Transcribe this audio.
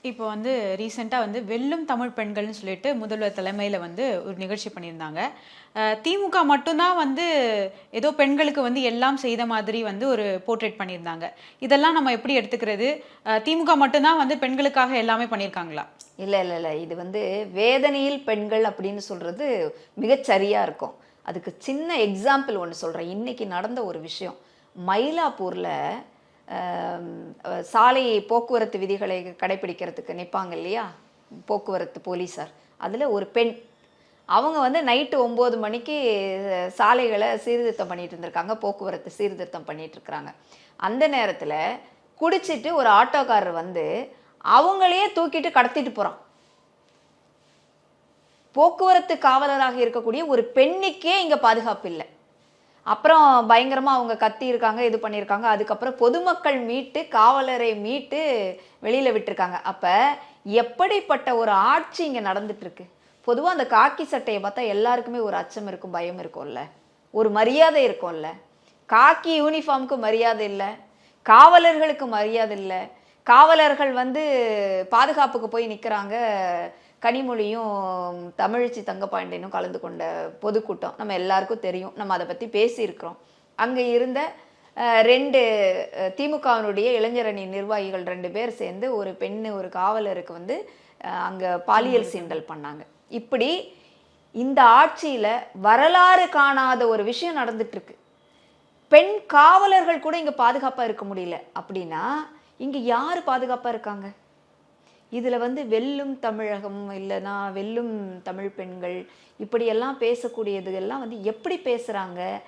இப்போ வந்து ரீசெண்டா வந்து வெல்லும் தமிழ் பெண்கள்னு சொல்லிட்டு முதல்வர் தலைமையில வந்து ஒரு நிகழ்ச்சி பண்ணியிருந்தாங்க. திமுக மட்டும் தான் வந்து ஏதோ பெண்களுக்கு வந்து எல்லாம் செய்த மாதிரி வந்து ஒரு போர்ட்ரேட் பண்ணியிருந்தாங்க. இதெல்லாம் நம்ம எப்படி எடுத்துக்கிறது? திமுக மட்டும் தான் வந்து பெண்களுக்காக எல்லாமே பண்ணியிருக்காங்களா? இல்ல, இல்ல, இல்ல. இது வந்து வேதனையில் பெண்கள் அப்படின்னு சொல்றது மிகச்சரியா இருக்கும். அதுக்கு சின்ன எக்ஸாம்பிள் ஒண்ணு சொல்றேன். இன்னைக்கு நடந்த ஒரு விஷயம். மயிலாப்பூர்ல அம் சாலை போக்குவரத்து விதிகளை கடைப்பிடிக்கிறதுக்கு நிப்பாங்க இல்லையா? போக்குவரத்து போலீஸார். அதுல ஒரு பெண். அவங்க வந்து நைட்டு 9 மணிக்கு சாலைகள சீர்திருத்தம் பண்ணிட்டு இருந்திருக்காங்க. போக்குவரத்து சீர்திருத்தம் பண்ணிட்டு இருக்கிறாங்க. அந்த நேரத்துல குடிச்சிட்டு ஒரு ஆட்டோக்காரர் வந்து அவங்களையே தூக்கிட்டு கடத்திட்டு போறான். போக்குவரத்து காவலராக இருக்கக்கூடிய ஒரு பெண்ணுக்கே இங்க பாதுகாப்பு இல்ல. அப்புறம் பயங்கரமா அவங்க கத்தி இருக்காங்க, இது பண்ணியிருக்காங்க. அதுக்கப்புறம் பொதுமக்கள் மீட்டு, காவலரை மீட்டு வெளியில விட்டுருக்காங்க. அப்ப எப்படிப்பட்ட ஒரு ஆட்சி இங்க நடந்துட்டு இருக்கு? பொதுவா அந்த காக்கி சட்டைய பார்த்தா எல்லாருக்குமே ஒரு அச்சம் இருக்கும், பயம் இருக்கும்ல. ஒரு மரியாதை இருக்கும்ல. காக்கி யூனிஃபார்முக்கு மரியாதை இல்ல. காவலர்களுக்கு மரியாதை இல்ல. காவலர்கள் வந்து பாதுகாப்புக்கு போய் நிக்கிறாங்க. கனிமொழியும் தமிழச்சி தங்கபாண்டியனும் கலந்து கொண்ட பொதுக்கூட்டம் நம்ம எல்லாருக்கும் தெரியும். நம்ம அதை பத்தி பேசியிருக்கிறோம். அங்க இருந்த 2 திமுகவினுடைய இளைஞரணி நிர்வாகிகள் 2 பேர் சேர்ந்து ஒரு பெண்ணு ஒரு காவலருக்கு வந்து அங்க பாலியல் சீண்டல் பண்ணாங்க. இப்படி இந்த ஆட்சியில வரலாறு காணாத ஒரு விஷயம் நடந்துட்டு இருக்கு. பெண் காவலர்கள் கூட இங்க பாதுகாப்பா இருக்க முடியல அப்படின்னா இங்க யாரு பாதுகாப்பா இருக்காங்க? இதுல வந்து வெல்லும் தமிழகம் இல்லைன்னா வெல்லும் தமிழ் பெண்கள் இப்படியெல்லாம் பேசக்கூடியது எல்லாம் வந்து எப்படி பேசுறாங்க?